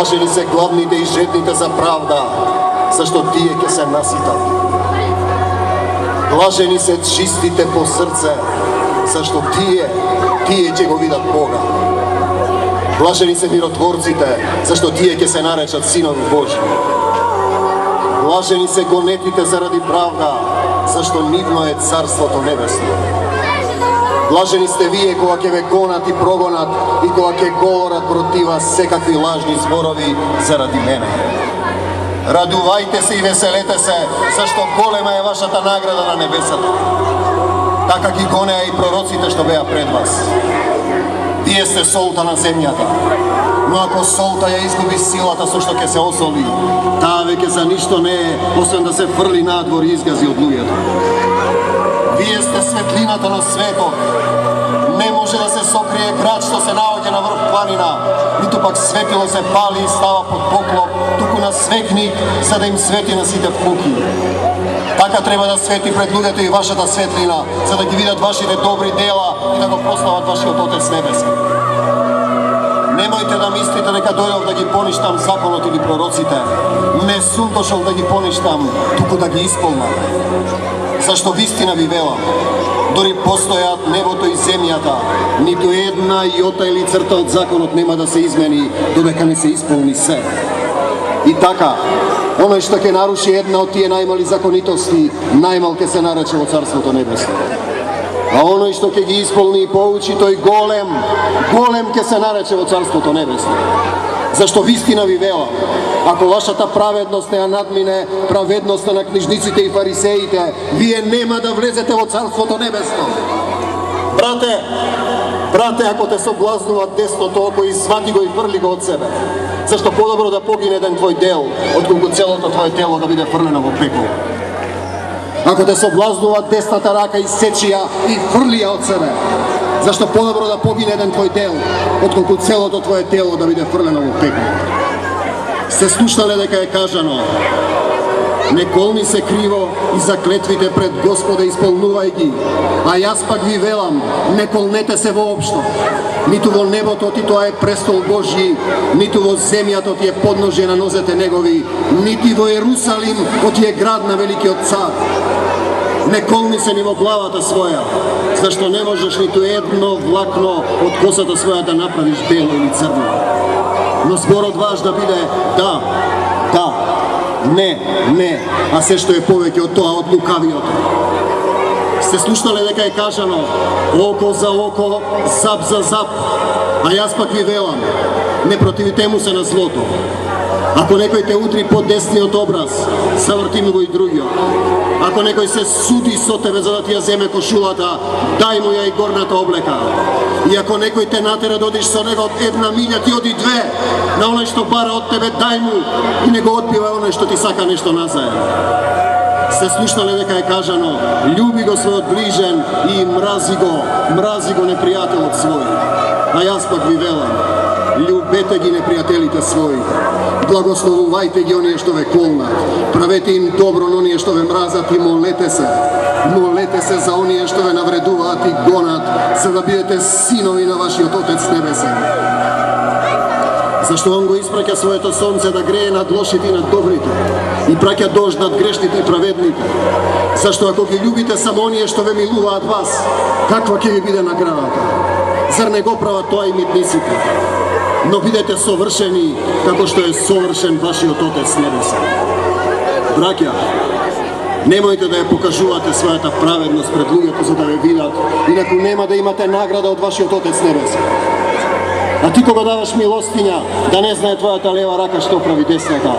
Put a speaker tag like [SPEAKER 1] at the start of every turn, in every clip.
[SPEAKER 1] Блажени се гладните и жедните за правда, зашто тие ќе се наситат. Блажени се чистите по срце, зашто тие ќе го видат Бога. Блажени се миротворците, зашто тие ќе се наречат синови Божи. Блажени се гонетите заради правда, зашто нивно е Царството Небесно. Блажени сте вие кога ќе ве гонат и прогонат и кога ќе говорат против вас секакви лажни зборови заради мене. Радувајте се и веселете се, зашто голема е вашата награда на небесата. Така ги гонеа и пророците што беа пред вас. Вие сте солта на земјата, но ако солта ја изгуби силата со што ќе се осоли, таа веќе за ништо не е, освен да се фрли надвор и изгази од луѓето. Вие сте светлината на светот. Не може да се сокрие град што се наоѓа на врв планина, ниту пак светило се пали и става под поклоп, туку на светник, за да им свети на сите пуки. Така треба да свети пред луѓето и вашата светлина, за да ги видат вашите добри дела и да го прослават вашиот Отец Небесен. Немојте да мислите дека дојдов да ги поништам законот или пророците. Не сум дошол да ги поништам, туку да ги исполнам. Зашто вистина ви велам, дори постојат небото и земјата, ниту една јота или црта од законот нема да се измени, додека не се исполни се. И така, оној што ќе наруши една од тие најмали законитости, најмал ќе се нарече во Царството Небесно. А оној што ќе ги исполни и поучи, тој голем ќе се нарече во Царството Небесно. Зашто вистина ви велам, ако вашата праведност не ја надмине праведноста на книжниците и фарисеите, вие нема да влезете во Царството Небесно. Брате, ако те соблазнува десното око, извади го и фрли го од себе. Зашто подобро да погине еден твој дел, отколку целото твое тело да биде фрлено во пекол. Ако те соблазнува десната рака, исечи ја и фрли ја од себе. Зашто подобро да погине еден твој дел, отколку целото твое тело да биде фрлено во пекол. Сте слушнале дека е кажано: не колни се криво и заклетвите пред Господа исполнувај ги, а јас пак ви велам, не колнете се воопшто. Ниту во небото ти тоа е престол Божји, ниту во земјата ти е подножје на нозете негови, нити во Ерусалим кој е град на великиот цар. Не колни се ни во главата своја, зашто не можеш ниту едно влакно од косата своја да направиш бело или црно. Но зборот ваш да биде да, не, а се што е повеќе од тоа, од лукавиот. Сте слушнале дека е кажано око за око, зап за зап, а јас пак ви велам, не противите му се на злото. Ако некој те утри по десниот образ, заврти му го и другиот. Ако некој се суди со тебе за да ти ја земе кошулата, дај му ја и горната облека. И ако некој те натера да одиш со него од една милја, ти оди две. На оној што бара од тебе, дај му и не го одбива оној што ти сака нешто назаед. Сте слушнале дека е кажано: љуби го својот ближен и мрази го непријателот свој. А јас пак ви велам, љубете ги непријателите своји. Благословувајте ги оние што ве колнат. Правете им добро на оние што ве мразат и молете се. Молете се за оние што ве навредуваат и гонат, за да бидете синови на вашиот Отец Небесен. Зашто он го испраќа своето сонце да грее над лошите и над добрите и праќа дожд над грешните и праведните. Зашто ако ги љубите само оние што ве милуваат вас, каква ќе ви биде наградата? Зар не го прават тоа и митниците? Но бидете совршени, како што е совршен вашиот Отец Небесен. Браќа, немојте да ја покажувате својата праведност пред луѓето за да ве видат, инаку нема да имате награда од вашиот Отец Небесен. А ти кога даваш милостиња, да не знае твојата лева рака што прави десната,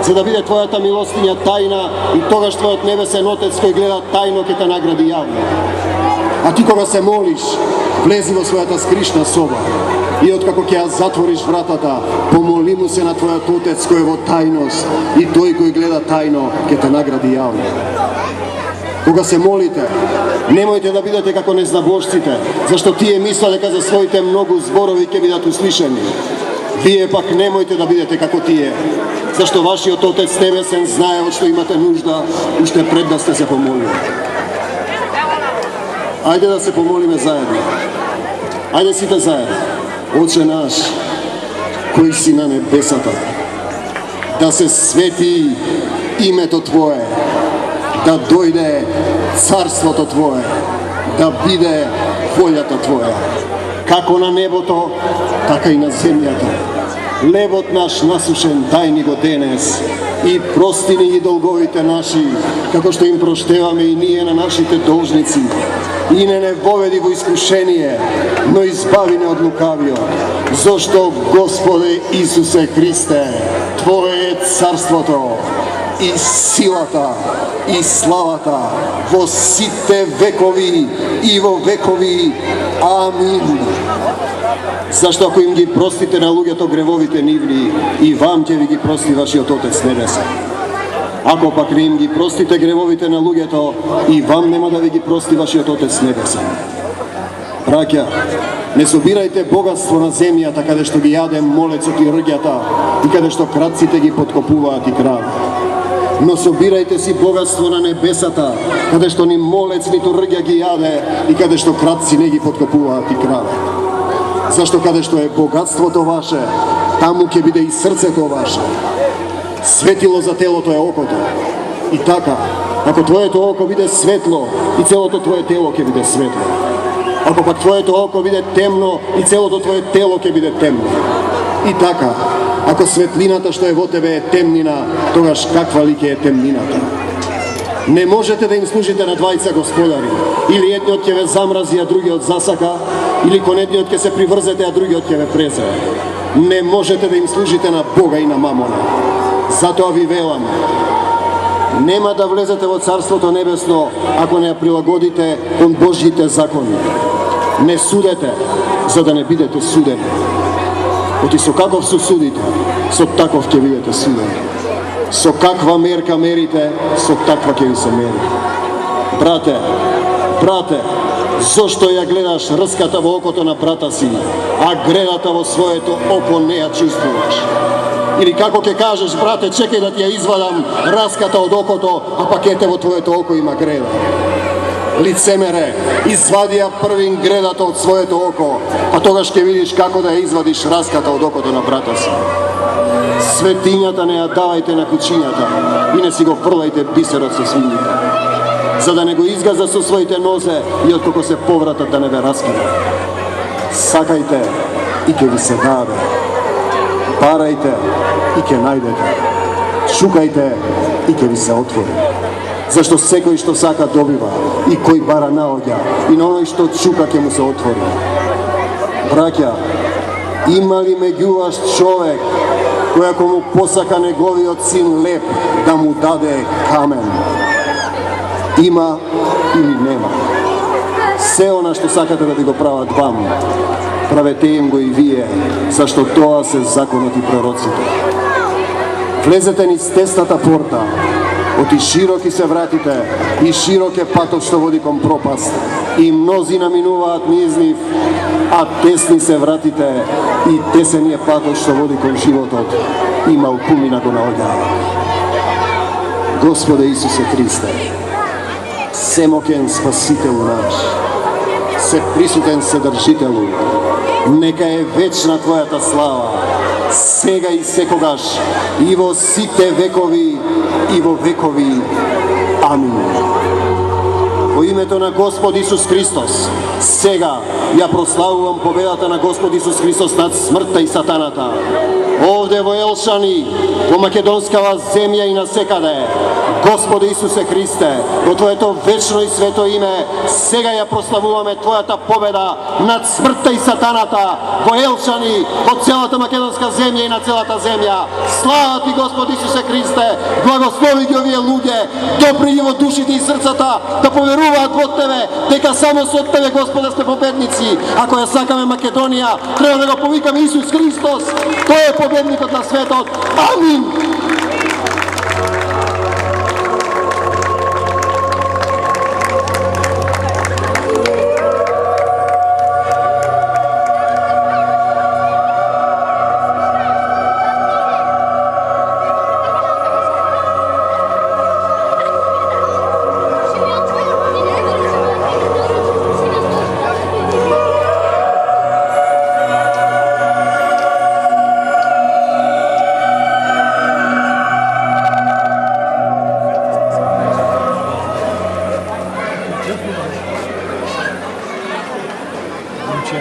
[SPEAKER 1] за да биде твојата милостиња тајна и тогаш твојот Небесен Отец кој гледа тајно ќе те награди јавно. А ти кога се молиш, влези во својата скришна соба и откако ќе ја затвориш вратата, помоли му се на твојот Отец кој е во тајност и тој кој гледа тајно ќе те награди јавно. Кога се молите, немојте да бидете како незнабожците, зашто тие мислат дека за своите многу зборови ќе бидат услишани. Вие пак немојте да бидете како тие, зашто вашиот Отец Небесен знае од што имате нужда уште пред да сте се помолили. Ајде да се помолиме заедно. Ајде сите заедно. Отче наш, кој си на небесата, да се свети името Твое, да дојде царството Твое, да биде волјата Твоја, како на небото, така и на земјата. Лебот наш насушен дај ни го денес и прости ни ги долговите наши, како што им проштеваме и ние на нашите должници. И не воведи во искушение, но избави не од лукавиот. Зошто, Господе Исусе Христе, Твое е царството и силата и славата во сите векови и во векови. Амин. Зашто ако им ги простите на луѓето гревовите нивни, и вам ќе ви ги прости вашиот Отец небесен. Ако пак не им ги простите гревовите на луѓето, и вам нема да ви ги прости вашиот Отец небесен. Браќа, не собирајте богатство на земјата, каде што ги јаде молецот и рѓата, и каде што крадците ги подкопуваат и крадат. Но собирајте си богатство на небесата, каде што ни молец ниту рѓа ги јаде, и каде што крадци не ги подкопуваат и крадат. Зашто каде што е богатството ваше, таму ќе биде и срцето ваше. Светило за телото е окото. И така, ако твоето око биде светло, и целото твое тело ќе биде светло. Ако пак твоето око биде темно, и целото твое тело ќе биде темно. И така, ако светлината што е во тебе е темнина, тогаш каква ли ќе е темнината? Не можете да им служите на двајца господари. Или едниот ќе ве замрази, а другиот засака, или кон едниот ќе се приврзете, а другиот ќе ве презре. Не можете да им служите на Бога и на мамона. Затоа ви велам, нема да влезете во Царството Небесно, ако не ја прилагодите кон Божјите закони. Не судете, за да не бидете судени. Оти со каков се судите, со таков ќе бидете судени. Со каква мерка мерите, со таква ќе ви се мери. Брате, зошто ја гледаш рската во окото на брата си, а гредата во своето око не ја чувствуваш? Или како ќе кажеш, брате, чекај да ти ја извадам раската од окото, а пак ете во твоето око има греда? Лицемере, извади ја првин гредата од своето око, а тогаш ќе видиш како да ја извадиш раската од окото на брата си. Светињата не ја давајте на кучињата и не си го фрлајте бисерот со свињите, за да не го изгаза со своите нозе и откако се повратат да не ве раскине. Сакајте и ќе ви се даде. Барајте и ќе најдете. Шукајте и ќе ви се отвори. Зашто секој што сака добива, и кој бара наоѓа, и на оној што чука ќе му се отвори. Браќа, има ли меѓу вас човек кој ако му посака неговиот син леп, да му даде камен? Има или нема? Се она што сакате да ви го прават вам, правете им го и вие, зашто тоа се законот и пророците. Влезете низ тесната порта, оти широки се вратите, и широк е патот што води кон пропаст, и мнози наминуваат низ нив, а тесни се вратите, и тесен е патот што води кон животот, и малкумина го наоѓаат. Господе Исусе Христе, семоќен Спасителу наш, се присутен Седржителу, нека е вечна Твојата слава, сега и секогаш, и во сите векови, и во векови. Амин. Во името на Господ Исус Христос, сега ја прославувам победата на Господ Исус Христос над смртта и сатаната. Овде во Елшани, во македонскава земја и насекаде, Господе Исусе Христе, во Твоето вечно и свето име, сега ја прославуваме Твојата победа над смртта и сатаната во Елшани, во целата македонска земја и на целата земја. Слава Ти, Господ Исусе Христе, благослови ги овие луѓе, допри ги во душите и срцата, да поверуваат во Тебе, дека само со Тебе, Господе, сме победници. Ако ја сакаме Македонија, треба да го повикаме Исус Христос, Тој е победникот на светот. Амин!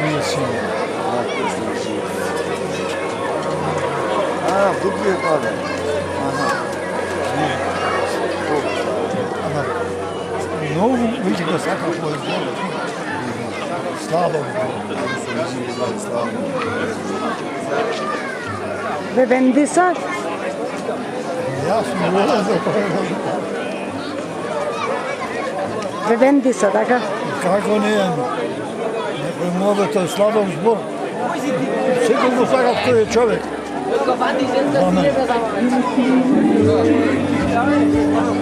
[SPEAKER 2] nije sin.
[SPEAKER 3] A, w dupie pada. Aha.
[SPEAKER 2] No, vidite ga sad kako je zbog. Slabo.
[SPEAKER 4] Ve vendi sad?
[SPEAKER 2] Ja sam ulazio.
[SPEAKER 4] Ve vendi sad, aga?
[SPEAKER 2] Kako nije? Neko može, to je Slavov zbor. Sigurno sad ko je čovjek. Amen.